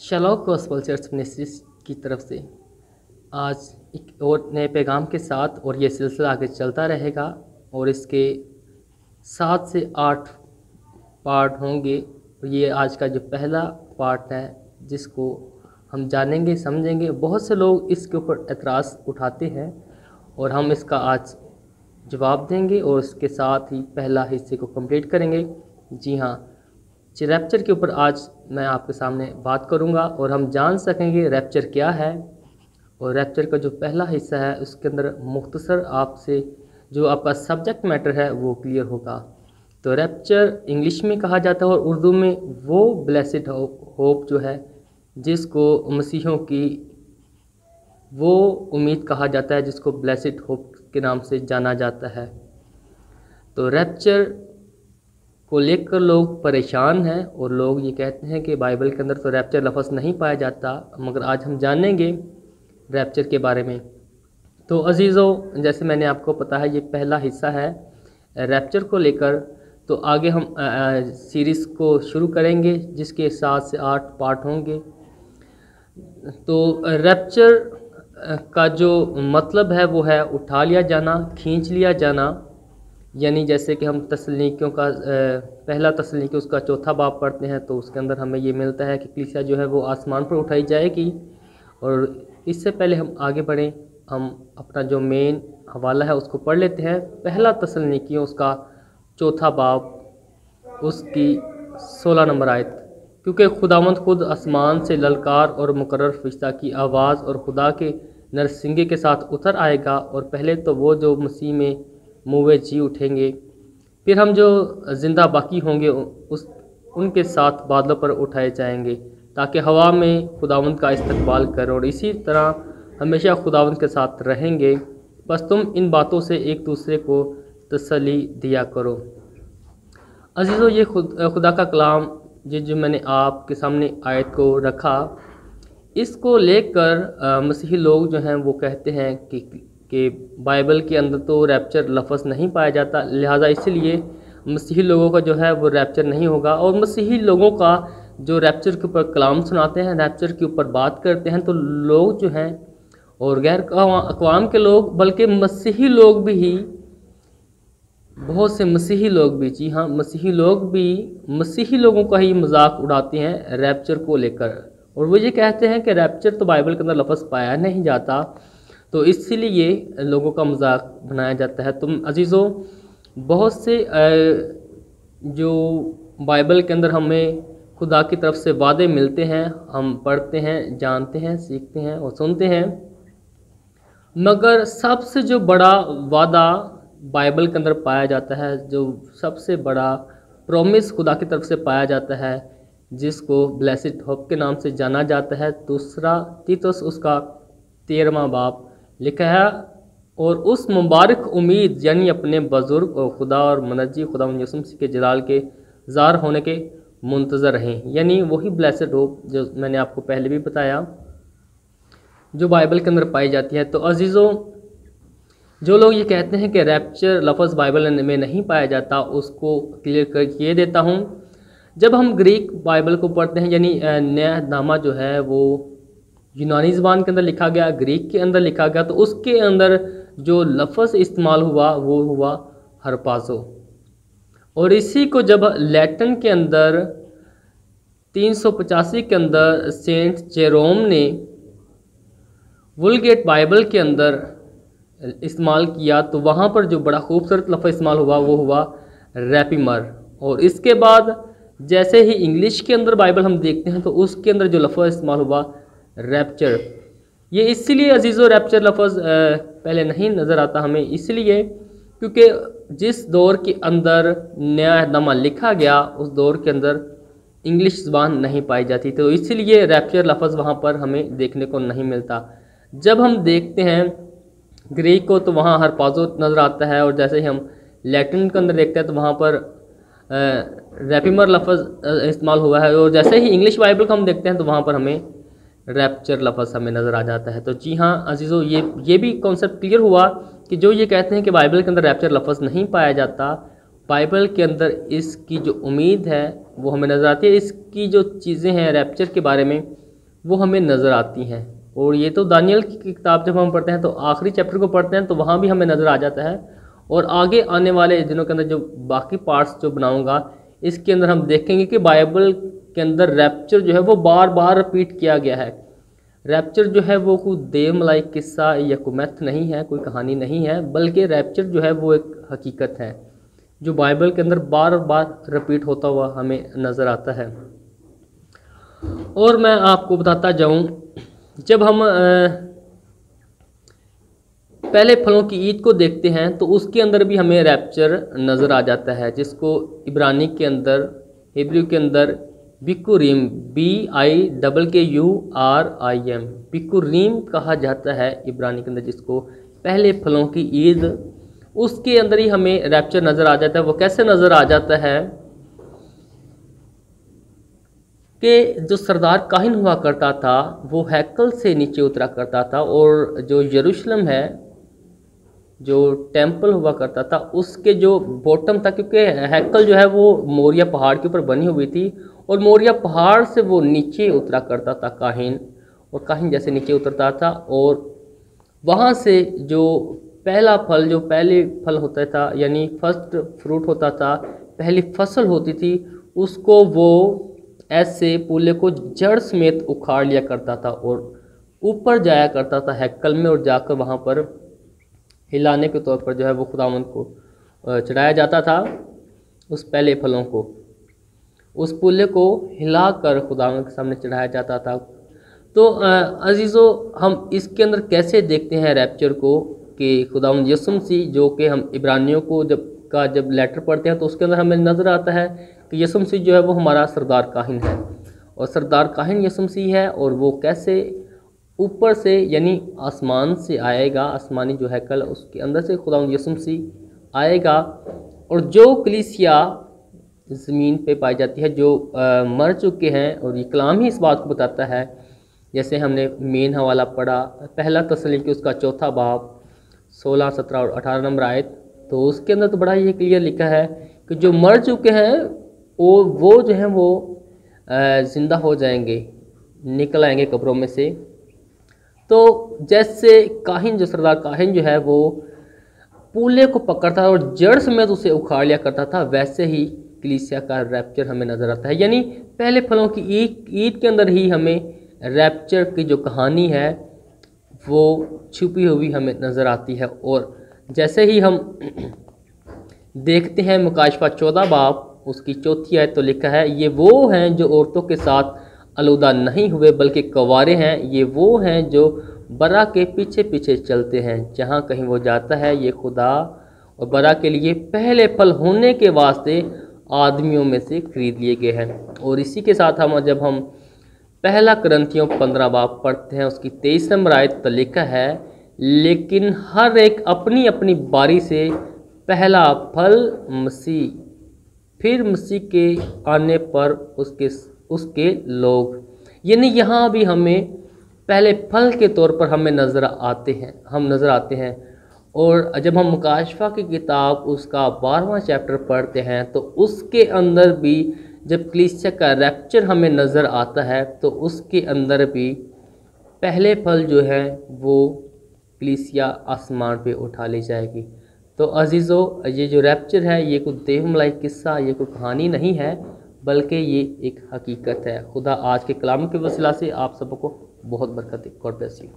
शलोक gospel church ministries की तरफ से आज एक और नए पैगाम के साथ और ये सिलसिला आगे चलता रहेगा और इसके 7 से 8 पार्ट होंगे। ये आज का जो पहला पार्ट है जिसको हम जानेंगे समझेंगे। बहुत से लोग इसके ऊपर एतराज़ उठाते हैं और हम इसका आज जवाब देंगे और इसके साथ ही पहला हिस्से को कंप्लीट करेंगे। जी हाँ, रैप्चर के ऊपर आज मैं आपके सामने बात करूंगा और हम जान सकेंगे रैप्चर क्या है। और रैप्चर का जो पहला हिस्सा है उसके अंदर मुख्तसर आपसे जो आपका सब्जेक्ट मैटर है वो क्लियर होगा। तो रैप्चर इंग्लिश में कहा जाता है और उर्दू में वो ब्लेसिड होप जो है जिसको मसीहों की वो उम्मीद कहा जाता है, जिसको ब्लेसिड होप के नाम से जाना जाता है। तो रैप्चर को लेकर लोग परेशान हैं और लोग ये कहते हैं कि बाइबल के अंदर तो रैप्चर लफ्ज़ नहीं पाया जाता, मगर आज हम जानेंगे रैप्चर के बारे में। तो अजीज़ों, जैसे मैंने आपको पता है ये पहला हिस्सा है रैप्चर को लेकर। तो आगे हम सीरीज़ को शुरू करेंगे जिसके 7 से 8 पार्ट होंगे। तो रैप्चर का जो मतलब है वो है उठा लिया जाना, खींच लिया जाना। यानी जैसे कि हम तसल्लीकियों का पहला तसल्लीकी उसका 4था बाब पढ़ते हैं तो उसके अंदर हमें ये मिलता है कि कलीसिया जो है वो आसमान पर उठाई जाएगी। और इससे पहले हम आगे बढ़ें, हम अपना जो मेन हवाला है उसको पढ़ लेते हैं। पहला तसल्लीकियों उसका 4था बाब उसकी 16 नंबर आयत। क्योंकि खुदावंद खुद आसमान से ललकार और मुकर्रर फरिश्ता की आवाज़ और खुदा के नरसिंगे के साथ उतर आएगा, और पहले तो वो जो मसीह में मुँह जी उठेंगे, फिर हम जो ज़िंदा बाकी होंगे उनके साथ बादलों पर उठाए जाएंगे ताकि हवा में खुदावंद का इस्तकबाल करें और इसी तरह हमेशा खुदावंद के साथ रहेंगे। बस तुम इन बातों से एक दूसरे को तसल्ली दिया करो। अजीज़ों, ये खुदा का कलाम जो मैंने आपके सामने आयत को रखा, इसको लेकर मसीही लोग जो हैं वो कहते हैं कि बाइबल के अंदर तो रैप्चर लफ्ज़ नहीं पाया जाता, लिहाजा इसलिए मसीही लोगों का जो है वो रैप्चर नहीं होगा। और मसीही लोगों का जो रैप्चर के ऊपर कलाम सुनाते हैं, रैप्चर के ऊपर बात करते हैं, तो लोग जो हैं और गैर अक़वाम के लोग, बल्कि मसीही लोग भी, बहुत से मसीही लोग भी, जी हाँ, मसीही लोग भी मसीही लोगों का ही मजाक उड़ाते हैं रैप्चर को लेकर। और वो ये कहते हैं कि रैप्चर तो बाइबल के अंदर लफ्ज़ पाया नहीं जाता, तो इसीलिए लोगों का मजाक बनाया जाता है। तुम अजीज़ों, बहुत से जो बाइबल के अंदर हमें खुदा की तरफ से वादे मिलते हैं, हम पढ़ते हैं, जानते हैं, सीखते हैं और सुनते हैं, मगर सबसे जो बड़ा वादा बाइबल के अंदर पाया जाता है, जो सबसे बड़ा प्रॉमिस खुदा की तरफ से पाया जाता है, जिसको ब्लेसिड होप के नाम से जाना जाता है, दूसरा तीतुस उसका 13वां बाब लिखा है। और उस मुबारक उम्मीद यानी अपने बुजुर्ग और खुदा और मनजी खुदा यीशु मसीह के जलाल के ज़ाहिर होने के मुंतज़र रहें, यानी वही ब्लेसिड होप जो मैंने आपको पहले भी बताया जो बाइबल के अंदर पाई जाती है। तो अजीज़ों, जो लोग ये कहते हैं कि रैप्चर लफ्ज़ बाइबल में नहीं पाया जाता, उसको क्लियर कर किए देता हूँ। जब हम ग्रीक बाइबल को पढ़ते हैं, यानी नया नामा जो है वो यूनानी ज़बान के अंदर लिखा गया, ग्रीक के अंदर लिखा गया, तो उसके अंदर जो लफ्ज़ इस्तेमाल हुआ वो हुआ हरपाज़ो। और इसी को जब लैटिन के अंदर 385 के अंदर सेंट जेरोम ने वुलगेट बाइबल के अंदर इस्तेमाल किया, तो वहाँ पर जो बड़ा खूबसूरत लफ्ज़ इस्तेमाल हुआ वो हुआ रैपिमर। और इसके बाद जैसे ही इंग्लिश के अंदर बाइबल हम देखते हैं तो उसके अंदर जो लफ्ज़ इस्तेमाल हुआ रैप्चर। ये इसीलिए अजीज़ों रैप्चर लफ्ज़ पहले नहीं नज़र आता हमें, इसलिए क्योंकि जिस दौर के अंदर नया नामा लिखा गया उस दौर के अंदर इंग्लिश ज़बान नहीं पाई जाती, तो इसलिए रैप्चर लफ्ज़ वहाँ पर हमें देखने को नहीं मिलता। जब हम देखते हैं ग्रीक को तो वहाँ हरपाज़ो नज़र आता है, और जैसे ही हम लैटिन के अंदर देखते हैं तो वहाँ पर रैपिमर लफ्ज़ इस्तेमाल हुआ है, और जैसे ही इंग्लिश बाइबल को हम देखते हैं तो वहाँ पर हमें रैप्चर लफ्ज़ हमें नज़र आ जाता है। तो जी हाँ अजीज़ों, ये भी कॉन्सेप्ट क्लियर हुआ कि जो ये कहते हैं कि बाइबल के अंदर रैप्चर लफ्ज़ नहीं पाया जाता, बाइबल के अंदर इसकी जो उम्मीद है वो हमें नज़र आती है। इसकी जो चीज़ें हैं रैप्चर के बारे में वो हमें नज़र आती हैं। और ये तो दानियल की किताब जब हम पढ़ते हैं तो आखिरी चैप्टर को पढ़ते हैं तो वहाँ भी हमें नज़र आ जाता है। और आगे आने वाले दिनों के अंदर जो बाकी पार्ट्स जो बनाऊंगा इसके अंदर हम देखेंगे कि बाइबल के अंदर रैप्चर जो है वो बार बार रिपीट किया गया है। रैप्चर जो है वो कोई देवमलाई किस्सा या कोई मैथ नहीं है, कोई कहानी नहीं है, बल्कि रैप्चर जो है वो एक हकीकत है जो बाइबल के अंदर बार बार रिपीट होता हुआ हमें नज़र आता है। और मैं आपको बताता जाऊं, जब हम पहले फलों की ईद को देखते हैं तो उसके अंदर भी हमें रैप्चर नज़र आ जाता है, जिसको इब्रानी के अंदर, हिब्रू के अंदर बिकुरीम, BIKKURIM, बिकुरीम कहा जाता है इब्रानी के अंदर, जिसको पहले फलों की ईद, उसके अंदर ही हमें रैप्चर नज़र आ जाता है। वो कैसे नज़र आ जाता है कि जो सरदार काहिन हुआ करता था वो हैकल से नीचे उतरा करता था, और जो यरूशलेम है, जो टेंपल हुआ करता था, उसके जो बॉटम था, क्योंकि हैकल जो है वो मोरिया पहाड़ के ऊपर बनी हुई थी और मोरिया पहाड़ से वो नीचे उतरा करता था काहिन, और काहिन जैसे नीचे उतरता था और वहाँ से जो पहला फल, जो पहले फल होता था, यानी फर्स्ट फ्रूट होता था, पहली फसल होती थी, उसको वो ऐसे पुल्ले को जड़ समेत उखाड़ लिया करता था और ऊपर जाया करता था हैकल में, और जाकर वहाँ पर हिलाने के तौर पर जो है वो खुदावंद को चढ़ाया जाता था। उस पहले फलों को, उस पुल्ले को हिलाकर खुदावंद के सामने चढ़ाया जाता था। तो अजीज़ों, हम इसके अंदर कैसे देखते हैं रैप्चर को कि खुदावंद यीशु मसीह, जो कि हम इब्रानियों को जब लेटर पढ़ते हैं तो उसके अंदर हमें नज़र आता है कि यीशु मसीह जो है वो हमारा सरदार काहिन है, और सरदार काहिन यीशु मसीह है, और वो कैसे ऊपर से यानी आसमान से आएगा, आसमानी जो हैकल उसके अंदर से खुदावंद यीशु मसीह आएगा, और जो कलीसिया ज़मीन पे पाई जाती है, जो मर चुके हैं, और ये कलाम ही इस बात को बताता है, जैसे हमने मेन हवाला पढ़ा पहला तसल्लुनीकी उसका 4 बाब 16, 17 और 18 नंबर आयत, तो उसके अंदर तो बड़ा ये क्लियर लिखा है कि जो मर चुके हैं वो जो है वो ज़िंदा हो जाएंगे, निकल आएंगे कब्रों में से। तो जैसे काहिन, जो सरदार काहिन जो है वो पुल्ले को पकड़ता था और जड़ समेत उसे उखाड़ लिया करता था, वैसे ही कलीसिया का रैप्चर हमें नज़र आता है। यानी पहले फलों की ईद के अंदर ही हमें रैप्चर की जो कहानी है वो छुपी हुई हमें नज़र आती है। और जैसे ही हम देखते हैं मुकाशफा 14 बाब उसकी 4 आयत, तो लिखा है, ये वो हैं जो औरतों के साथ अलूदा नहीं हुए बल्कि कंवारे हैं, ये वो हैं जो बरा के पीछे पीछे चलते हैं, जहाँ कहीं वो जाता है ये खुदा और बरा के लिए पहले फल होने के वास्ते आदमियों में से खरीद लिए गए हैं। और इसी के साथ जब हम पहला करंथियों 15 बाब पढ़ते हैं उसकी 23 नंबर आयत, तो लिखा है, लेकिन हर एक अपनी अपनी बारी से पहला फल मसीह, फिर मसीह के आने पर उसके लोग। यानी यहाँ भी हमें पहले फल के तौर पर हमें नज़र आते हैं। और जब हम मुकाशफा की किताब उसका 12वां चैप्टर पढ़ते हैं तो उसके अंदर भी जब कलीसिया का रैप्चर हमें नज़र आता है तो उसके अंदर भी पहले फल जो है वो कलीसिया आसमान पे उठा ली जाएगी। तो अजीज़ों, ये जो रैप्चर है ये कोई देवमलाई किस्सा, ये कोई कहानी नहीं है, बल्कि ये एक हकीकत है। खुदा आज के कलाम के वसीला से आप सबको बहुत बरकत दे। God bless you.